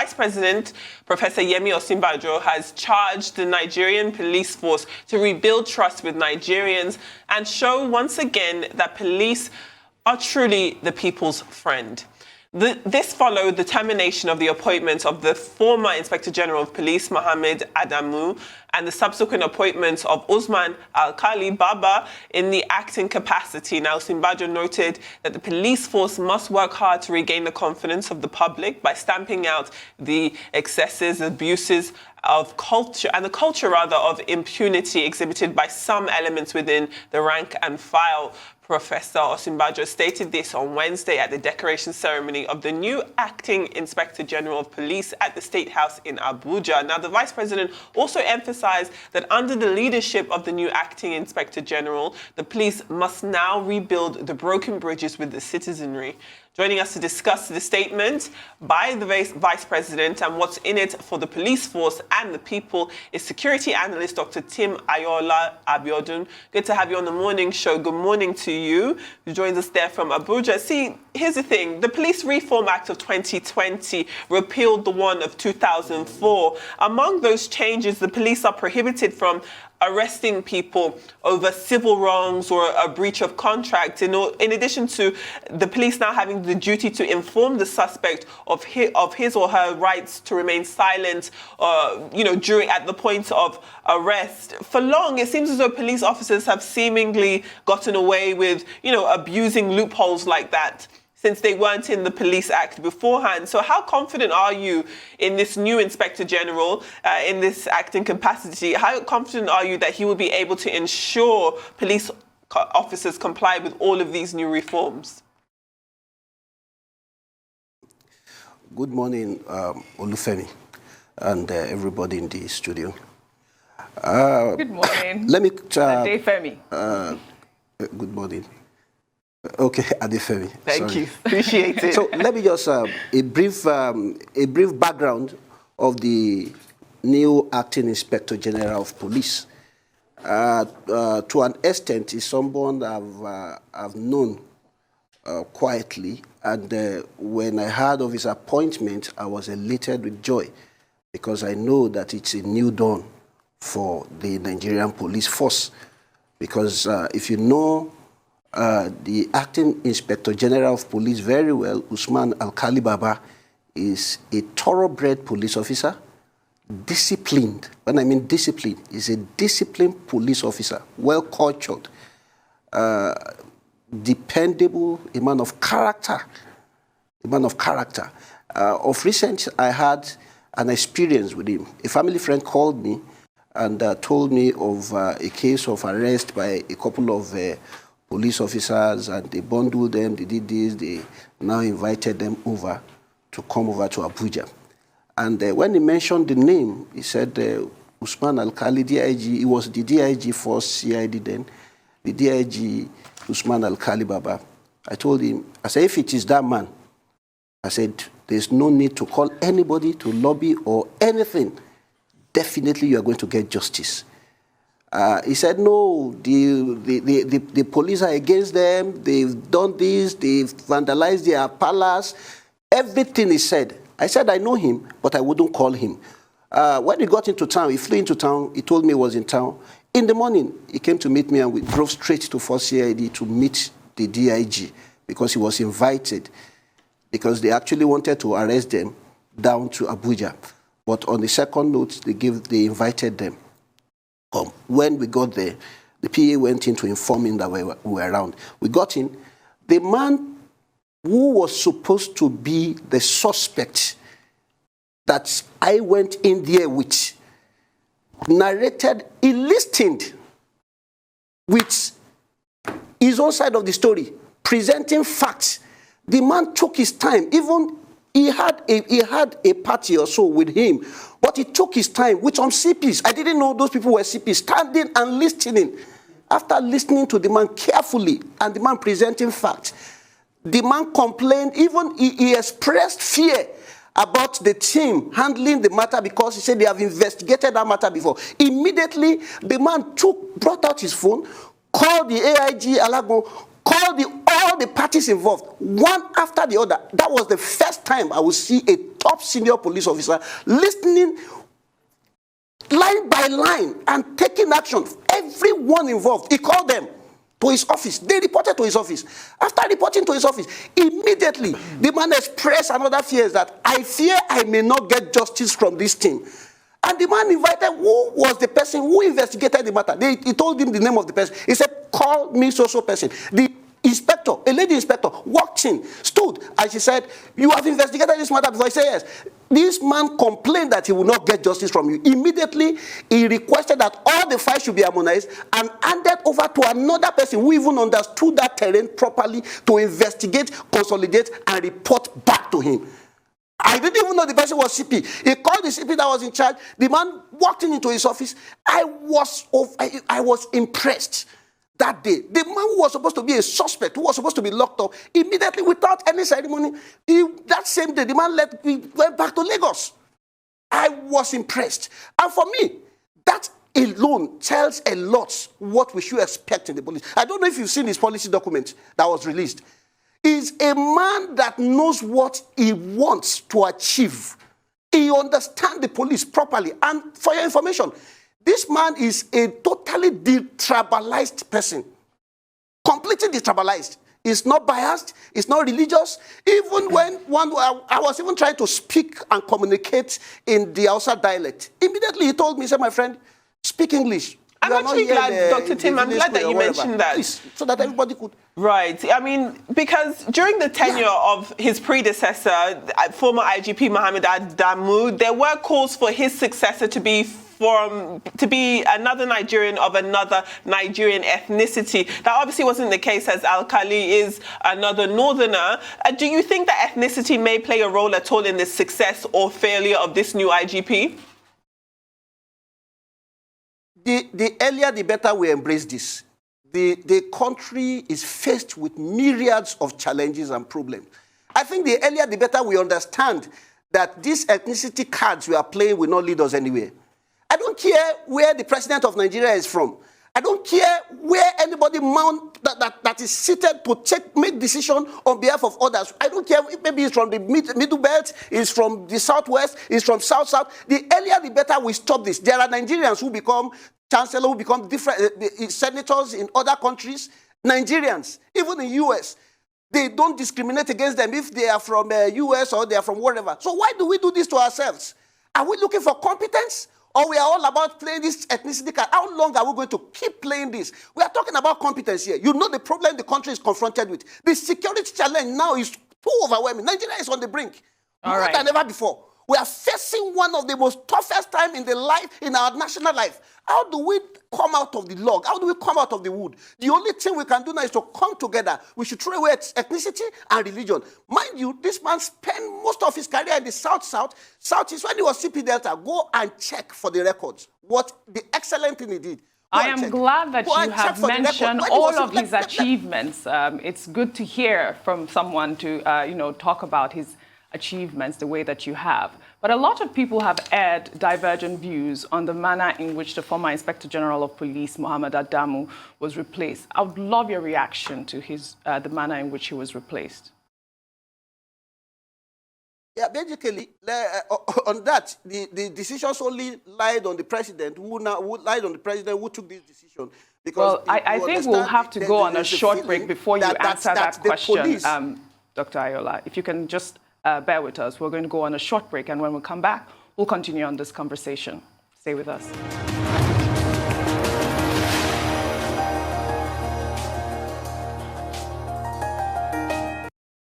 Vice President, Professor Yemi Osinbajo, has charged the Nigerian police force to rebuild trust with Nigerians and show once again that police are truly the people's friend. This followed the termination of the appointment of the former Inspector General of Police, Mohammed Adamu, and the subsequent appointments of Usman Alkali Baba in the acting capacity. Now, Osinbajo noted that the police force must work hard to regain the confidence of the public by stamping out the excesses, abuses of culture, and the culture, rather, of impunity exhibited by some elements within the rank and file. Professor Osinbajo stated this on Wednesday at the decoration ceremony of the new acting Inspector General of Police at the State House in Abuja. Now, the Vice President also emphasized that under the leadership of the new acting Inspector General, the police must now rebuild the broken bridges with the citizenry. Joining us to discuss the statement by the Vice President and what's in it for the police force and the people is security analyst Dr. Tim Ayoola Abiodun. Good to have you on the morning show. Good morning to you, who joins us there from Abuja. See, here's the thing. The Police Reform Act of 2020 repealed the one of 2004. Among those changes, the police are prohibited from arresting people over civil wrongs or a breach of contract, in addition to the police now having the duty to inform the suspect of his or her rights to remain silent, at the point of arrest. For long, it seems as though police officers have seemingly gotten away with, abusing loopholes like that, since they weren't in the Police Act beforehand. So how confident are you in this new Inspector General, in this acting capacity? How confident are you that he will be able to ensure police officers comply with all of these new reforms? Good morning, Olufemi, and everybody in the studio. Good morning. Let me Adefemi. Good morning. Okay, Adefemi. Thank you. Appreciate it. So let me just a brief background of the new acting Inspector General of Police. To an extent, is someone I've known quietly, and when I heard of his appointment, I was elated with joy because I know that it's a new dawn for the Nigerian police force. Because if you know the acting Inspector General of Police very well, Usman Alkali Baba, is a thoroughbred police officer, disciplined. When I mean disciplined, he's a disciplined police officer, well-cultured, dependable, a man of character, Of recent, I had an experience with him. A family friend called me and told me of a case of arrest by a couple of police officers, and they bundled them, they did this, they now invited them over to come over to Abuja. And when he mentioned the name, he said, Usman Alkali, DIG, he was the DIG for CID then, the DIG Usman Alkali Baba. I told him, I said, if it is that man, I said, there's no need to call anybody to lobby or anything. Definitely you are going to get justice. He said, no, the police are against them, they've done this, they've vandalized their palace. Everything he said. I said, I know him, but I wouldn't call him. When he got into town, he flew into town, he told me he was in town. In the morning, he came to meet me, and we drove straight to 4 CID to meet the DIG because he was invited, because they actually wanted to arrest them down to Abuja. But on the second note, they invited them. When we got there, the PA went in to inform him that we were around. We got in. The man who was supposed to be the suspect that I went in there with narrated, he listened with his own side of the story, presenting facts. The man took his time. Even he had a party or so with him, but he took his time with some CPs. I didn't know those people were CPs, standing and listening. After listening to the man carefully and the man presenting facts, the man complained, even he expressed fear about the team handling the matter because he said they have investigated that matter before. Immediately, the man brought out his phone, called the AIG Alago, called all all the parties involved, one after the other. That was the first time I would see a top senior police officer listening line by line and taking action. Everyone involved, he called them to his office. They reported to his office. After reporting to his office, immediately the man expressed another fear, that I fear I may not get justice from this team. And the man invited who was the person who investigated the matter. He told him the name of the person. He said, call me so person. The inspector, a lady inspector, walked in, stood, and she said, you have investigated this matter before? He said, yes. This man complained that he would not get justice from you. Immediately, he requested that all the files should be harmonized and handed over to another person who even understood that terrain properly to investigate, consolidate, and report back to him. I didn't even know the person was CP. He called the CP that was in charge. The man walked into his office. I was impressed that day. The man who was supposed to be a suspect, who was supposed to be locked up, immediately, without any ceremony, that same day, the man went back to Lagos. I was impressed. And for me, that alone tells a lot what we should expect in the police. I don't know if you've seen his policy document that was released. He's a man that knows what he wants to achieve. He understands the police properly. And for your information, this man is a totally detribalized person. Completely detribalized. He's not biased. He's not religious. Even when I was even trying to speak and communicate in the Hausa dialect, immediately he told me, he said, my friend, speak English. I'm actually glad, Dr. Tim, I'm glad that you mentioned that. Please, so that everybody could. Right. I mean, because during the tenure of his predecessor, former IGP Mohammed Adamu, there were calls for his successor to be another Nigerian of another Nigerian ethnicity. That obviously wasn't the case, as Alkali is another northerner. Do you think that ethnicity may play a role at all in the success or failure of this new IGP? The earlier, the better we embrace this. The country is faced with myriads of challenges and problems. I think the earlier, the better we understand that these ethnicity cards we are playing will not lead us anywhere. I don't care where the president of Nigeria is from. I don't care where anybody that is seated to make decision on behalf of others. I don't care if maybe it's from the middle belt, it's from the southwest, it's from south. The earlier, the better we stop this. There are Nigerians who become chancellors, who become different senators in other countries. Nigerians, even in the US, they don't discriminate against them if they are from US or they are from wherever. So why do we do this to ourselves? Are we looking for competence? Or we are all about playing this ethnicity card? How long are we going to keep playing this? We are talking about competence here. You know the problem the country is confronted with. The security challenge now is too overwhelming. Nigeria is on the brink. More than ever before. We are facing one of the most toughest times in our national life. How do we come out of the log? How do we come out of the wood? The only thing we can do now is to come together. We should throw away ethnicity and religion. Mind you, this man spent most of his career in the southeast. When he was CP Delta, go and check for the records what the excellent thing he did. I am glad that you have mentioned all of his achievements. It's good to hear from someone to, talk about his achievements the way that you have. But a lot of people have aired divergent views on the manner in which the former Inspector General of Police, Mohammed Adamu, was replaced. I would love your reaction to the manner in which he was replaced. Yeah, basically, on that, the decisions only lied on the president, who took this decision. Because I think we'll have to go on a short break before you answer that question, Dr. Ayoola. If you can just bear with us. We're going to go on a short break, and when we come back, we'll continue on this conversation. Stay with us.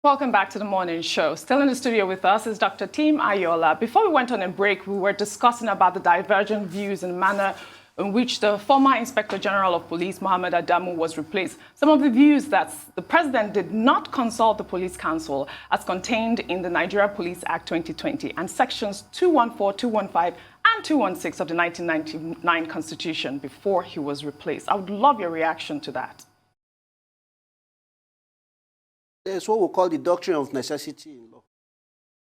Welcome back to the morning show. Still in the studio with us is Dr. Tim Ayoola. Before we went on a break, we were discussing about the divergent views and manner in which the former Inspector General of Police, Mohammed Adamu, was replaced. Some of the views that the president did not consult the Police Council as contained in the Nigerian Police Act 2020 and sections 214, 215, and 216 of the 1999 Constitution before he was replaced. I would love your reaction to that. There's what we call the doctrine of necessity in law.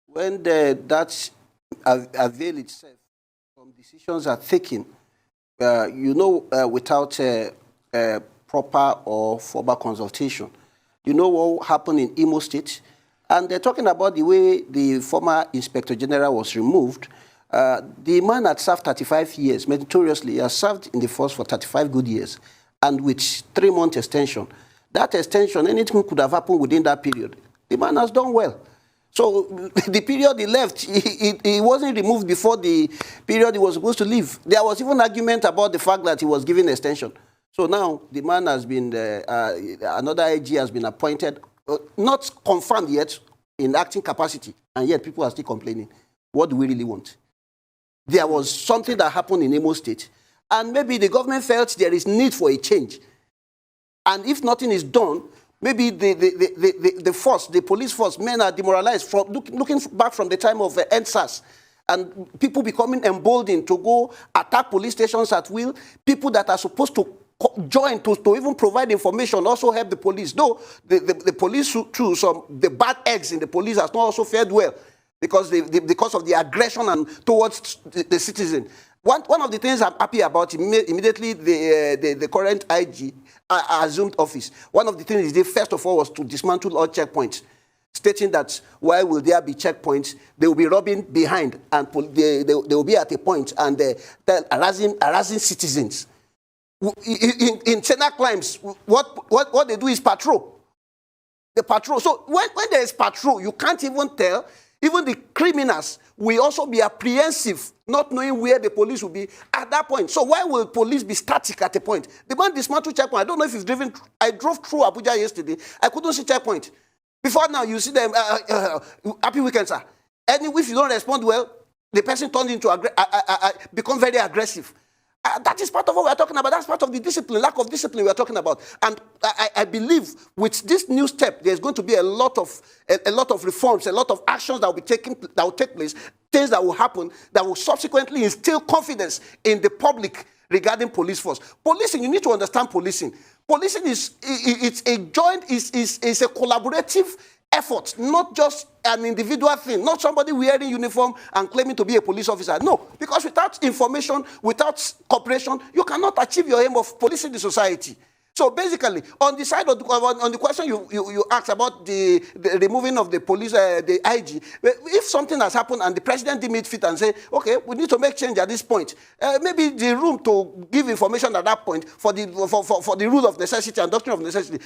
When that avail itself from decisions are taken, without proper or formal consultation. You know what happened in Imo State? And they're talking about the way the former Inspector General was removed. The man had served 35 years, meritoriously. He has served in the force for 35 good years, and with 3-month extension. That extension, anything could have happened within that period. The man has done well. So the period he left, he wasn't removed before the period he was supposed to leave. There was even argument about the fact that he was given extension. So now the man has been, another IG has been appointed, not confirmed yet in acting capacity, and yet people are still complaining. What do we really want? There was something that happened in Imo State, and maybe the government felt there is need for a change. And if nothing is done, maybe the force, the police force, men are demoralized from looking back from the time of NSAS, and people becoming emboldened to go attack police stations at will. People that are supposed to join to even provide information also help the police. Though the police, through the bad eggs in the police, has not also fared well because of the aggression and towards the citizen. One of the things I'm happy about, immediately the current IG assumed office, one of the things he did first of all was to dismantle all checkpoints, stating that why will there be checkpoints? They will be robbing behind, and they will be at a point and harassing citizens. In Sena climes, what they do is patrol. The patrol. So when there is patrol, you can't even tell. Even the criminals will also be apprehensive, not knowing where the police will be at that point. So why will police be static at a point? The man dismantled checkpoint. I don't know if you've driven. I drove through Abuja yesterday. I couldn't see checkpoint. Before now, you see them. Happy weekend, sir. And if you don't respond well, the person turns into become very aggressive. That is part of what we're talking about. That's part of the discipline, lack of discipline we're talking about. And I believe with this new step, there's going to be a lot of reforms, a lot of actions that will take place, things that will happen that will subsequently instill confidence in the public regarding police force. Policing, you need to understand policing. Policing is a collaborative effort, not just an individual thing, not somebody wearing uniform and claiming to be a police officer. No, because without information, without cooperation, you cannot achieve your aim of policing the society. So basically, on the side of on the question you asked about the removing of the police, the IG, if something has happened and the president deemed it fit and say, okay, we need to make change at this point, maybe the room to give information at that point for the rule of necessity and doctrine of necessity,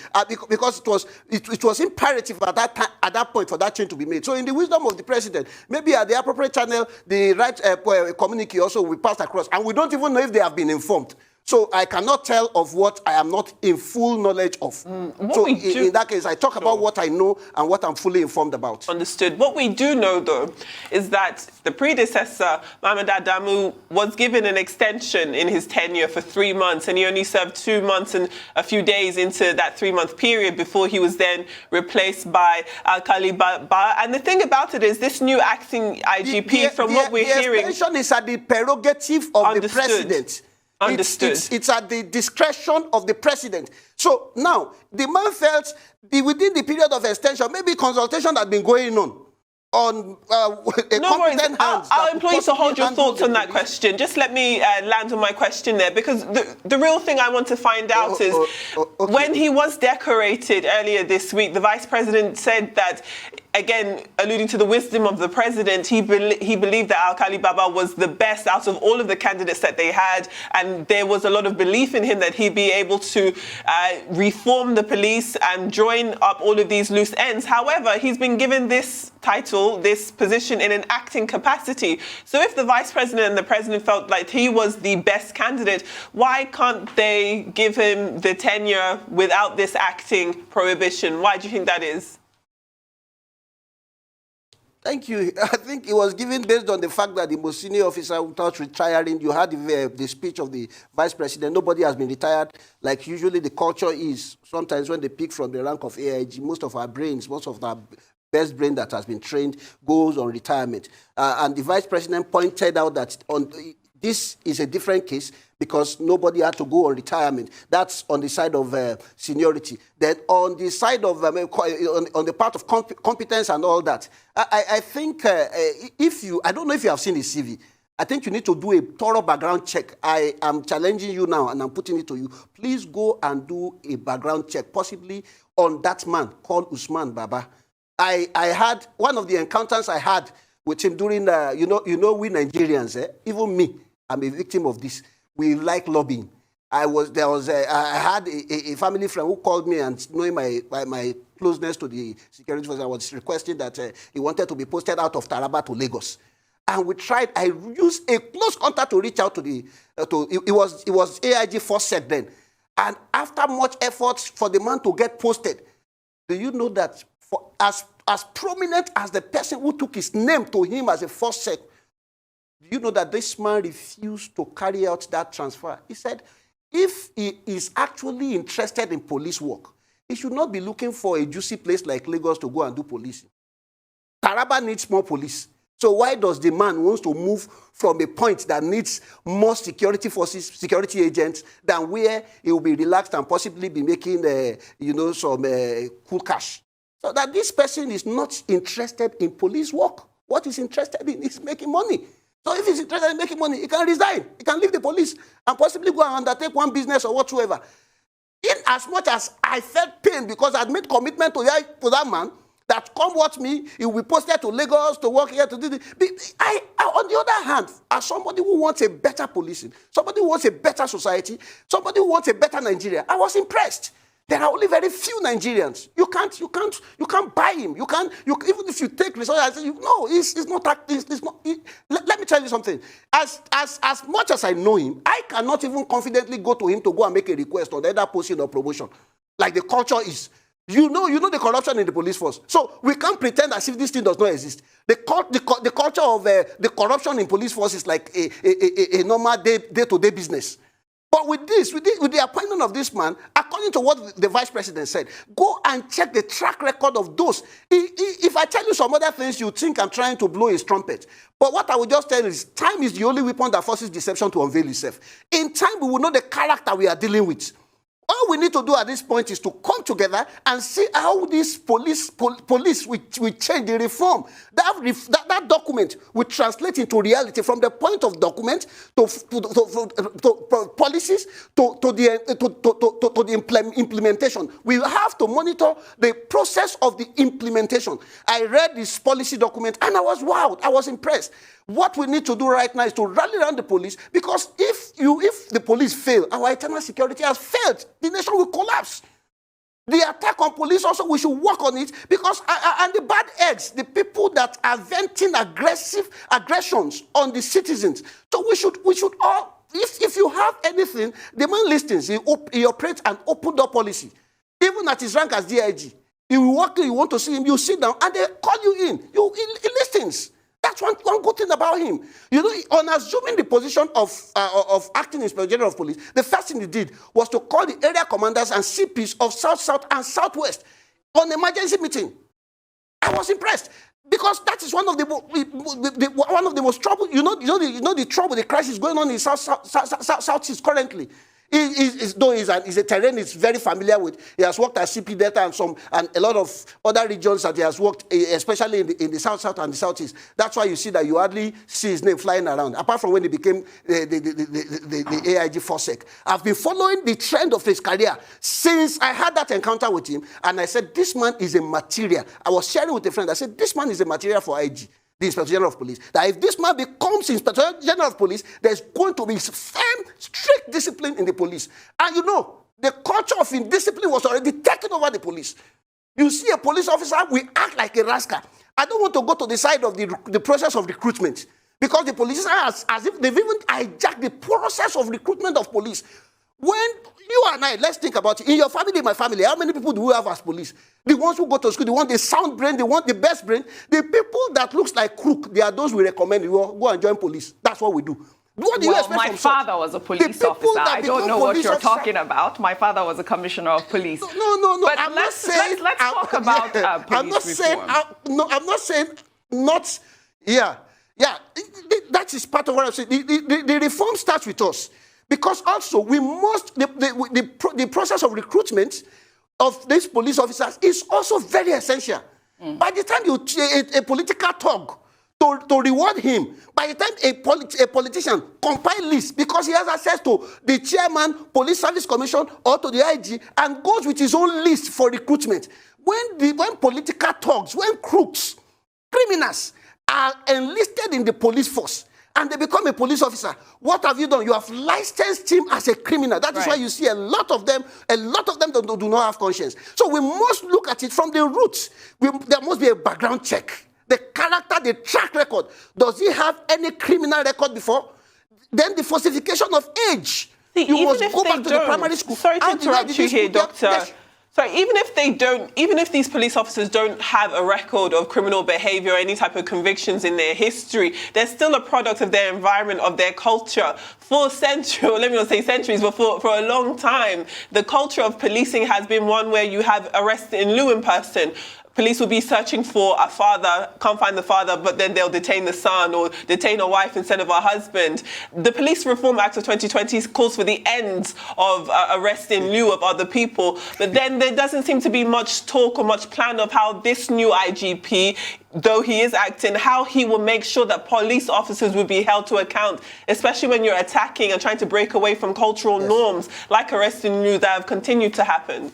because it was imperative at that point for that change to be made. So in the wisdom of the president, maybe at the appropriate channel, the right communique also will pass across, and we don't even know if they have been informed. So I cannot tell of what I am not in full knowledge of. So in that case, I talk about what I know and what I'm fully informed about. Understood. What we do know, though, is that the predecessor, Mohammed Adamu, was given an extension in his tenure for 3 months, and he only served 2 months and a few days into that 3-month period before he was then replaced by Alkali Baba. And the thing about it is this new acting IGP, from what we're hearing... The extension is at the prerogative of the president. Understood. It's at the discretion of the president. So now, the man felt within the period of extension, maybe consultation had been going on competent hands. I'll employ you to hold your thoughts on that question. Just let me land on my question there, because the real thing I want to find out is okay. When he was decorated earlier this week, the vice president said that, again, alluding to the wisdom of the president, he believed that Alkali Baba was the best out of all of the candidates that they had, and there was a lot of belief in him that he'd be able to reform the police and join up all of these loose ends. However, he's been given this title, this position, in an acting capacity. So if the vice president and the president felt like he was the best candidate, why can't they give him the tenure without this acting prohibition? Why do you think that is? Thank you. I think it was given based on the fact that the most senior officer, without retiring, you had the speech of the vice president. Nobody has been retired. Like usually the culture is, sometimes when they pick from the rank of AIG, most of our brains, most of our best brain that has been trained goes on retirement. And the vice president pointed out that this is a different case because nobody had to go on retirement. That's on the side of seniority. Then on the side of, on the part of competence and all that, I think I don't know if you have seen his CV. I think you need to do a thorough background check. I am challenging you now, and I'm putting it to you. Please go and do a background check, possibly on that man called Usman Baba. I had one of the encounters I had with him during, we Nigerians, even me, I'm a victim of this. We like lobbying. I had a family friend who called me, and knowing my closeness to the security force, I was requesting that he wanted to be posted out of Taraba to Lagos. And we tried. I used a close contact to reach out to it was AIG Force Sec then. And after much effort for the man to get posted, do you know that as prominent as the person who took his name to him as a Force Sec, do you know that this man refused to carry out that transfer? He said, if he is actually interested in police work, he should not be looking for a juicy place like Lagos to go and do policing. Taraba needs more police. So why does the man want to move from a point that needs more security forces, security agents, than where he will be relaxed and possibly be making, some cool cash? So that this person is not interested in police work. What he's interested in is making money. So if he's interested in making money, he can resign. He can leave the police and possibly go and undertake one business or whatsoever. In as much as I felt pain because I'd made commitment to that man, that come watch me, he will be posted to Lagos to work here to do this. On the other hand, as somebody who wants a better policing, somebody who wants a better society, somebody who wants a better Nigeria, I was impressed. There are only very few Nigerians. You can't buy him. Even if you take resources, it's not that. Let me tell you something. As much as I know him, I cannot even confidently go to him to go and make a request on either posting or promotion, like the culture is. You know the corruption in the police force. So we can't pretend as if this thing does not exist. The culture of the corruption in police force is like a normal day-to-day business. But with the appointment of this man, according to what the vice president said, go and check the track record of those. If I tell you some other things, you think I'm trying to blow his trumpet. But what I will just tell you is time is the only weapon that forces deception to unveil itself. In time, we will know the character we are dealing with. All we need to do at this point is to come together and see how this police will change the reform. That document will translate into reality from the point of document to policies to the implementation. We have to monitor the process of the implementation. I read this policy document and I was wowed. I was impressed. What we need to do right now is to rally around the police, because if the police fail, our internal security has failed. The nation will collapse. The attack on police also, we should work on it, because and the bad eggs, the people that are venting aggressions on the citizens. So we should all, if you have anything, the man listens. He operates an open door policy. Even at his rank as DIG, he will walk in, you want to see him, you sit down, and they call you in. He listens. That's one good thing about him. On assuming the position of acting Inspector General of Police, the first thing he did was to call the area commanders and CPs of South, South, and Southwest on emergency meeting. I was impressed, because that is one of the most trouble. The trouble, the crisis going on in Southeast currently. Though he's a terrain he's very familiar with. He has worked at CP Delta and a lot of other regions that he has worked, especially in the South and the Southeast. That's why you see that you hardly see his name flying around, apart from when he became the AIG Forsec. I've been following the trend of his career since I had that encounter with him, and I said, this man is a material. I was sharing with a friend. I said, this man is a material for IG, the Inspector General of Police. That if this man becomes Inspector General of Police, there's going to be firm, strict discipline in the police. And the culture of indiscipline was already taking over the police. You see a police officer, we act like a rascal. I don't want to go to the side of the process of recruitment, because the police are as if they've even hijacked the process of recruitment of police. When you and I, let's think about it. In your family, my family, how many people do we have as police? The ones who go to school, the ones the sound brain, the ones the best brain. The people that looks like crook, they are those we recommend. You go and join police. That's what we do. What do you expect my father was a police officer. I don't know what you're talking about. My father was a commissioner of police. No. But let's talk about police reform. I'm not saying not. Yeah. That is part of what I'm saying. The reform starts with us. Because also we must, the process of recruitment of these police officers is also very essential. By the time a political thug to reward him. By the time a politician compile list because he has access to the chairman, police service commission, or to the IG, and goes with his own list for recruitment, when political thugs, when crooks, criminals are enlisted in the police force and they become a police officer, what have you done? You have licensed him as a criminal. That is why you see a lot of them do not have conscience. So we must look at it from the roots. There must be a background check. The character, the track record. Does he have any criminal record before? Then the falsification of age. See, you must go back to the primary school. Sorry to interrupt you here, Doctor. Yes. So even if these police officers don't have a record of criminal behavior or any type of convictions in their history, they're still a product of their environment, of their culture. For centuries, let me not say centuries, but for a long time, the culture of policing has been one where you have arrest in lieu in person. Police will be searching for a father, can't find the father, but then they'll detain the son or detain a wife instead of a husband. The Police Reform Act of 2020 calls for the end of arrest in lieu of other people, but then there doesn't seem to be much talk or much plan of how this new IGP, though he is acting, how he will make sure that police officers will be held to account, especially when you're attacking and trying to break away from cultural norms like arrest in lieu that have continued to happen.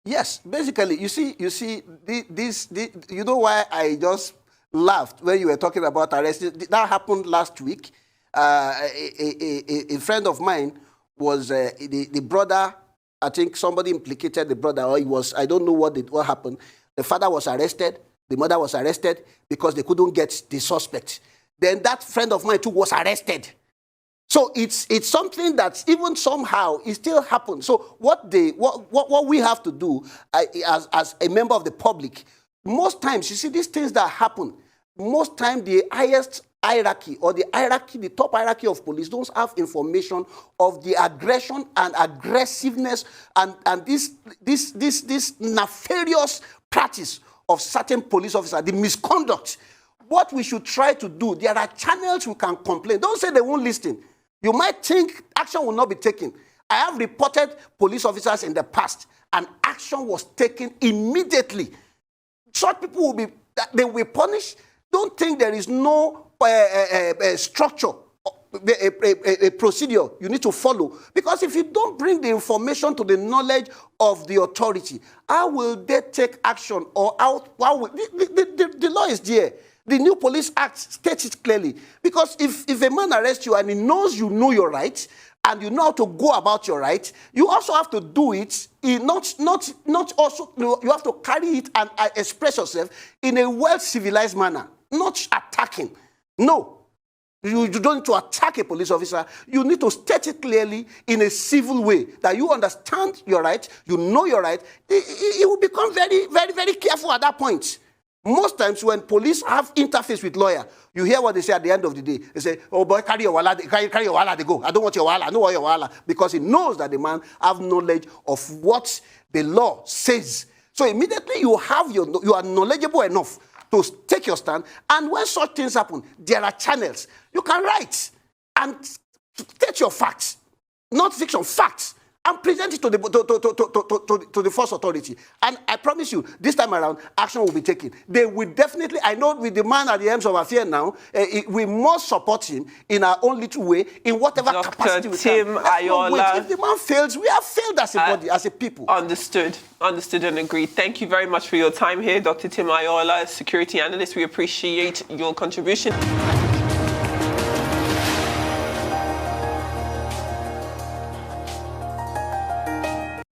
Yes, basically, you see, you know why I just laughed when you were talking about arrest? That happened last week. A friend of mine was the brother. I think somebody implicated the brother, or he was. I don't know what happened. The father was arrested. The mother was arrested because they couldn't get the suspect. Then that friend of mine too was arrested. So it's something that even somehow it still happens. So what we have to do as a member of the public, most times you see these things that happen. Most times the highest hierarchy or the top hierarchy of police don't have information of the aggression and aggressiveness and this nefarious practice of certain police officers, the misconduct. What we should try to do, there are channels we can complain. Don't say they won't listen. You might think action will not be taken. I have reported police officers in the past, and action was taken immediately. Such people they will be punished. Don't think there is no structure, a procedure you need to follow. Because if you don't bring the information to the knowledge of the authority, how will they take action? Or the law is there. The new Police Act states it clearly. Because if a man arrests you and he knows you know your rights and you know how to go about your rights, you also have to do it not also, you have to carry it and express yourself in a well-civilized manner, not attacking. No. You don't need to attack a police officer. You need to state it clearly in a civil way that you understand your right, you know your right. It will become very, very, very careful at that point. Most times when police have interface with lawyer, you hear what they say at the end of the day. They say, oh boy, carry your wallet, they go. I don't want your wallet, I don't want your wallet. Because he knows that the man have knowledge of what the law says. So immediately you are knowledgeable enough to take your stand. And when such things happen, there are channels. You can write and state your facts, not fiction, facts. And present it to the force authority. And I promise you, this time around, action will be taken. They will definitely, I know with the man at the ends of affairs now, we must support him in our own little way, in whatever capacity we can. Tim Ayoola. If the man fails, we have failed as a body, as a people. Understood and agreed. Thank you very much for your time here, Dr. Tim Ayoola, security analyst. We appreciate your contribution.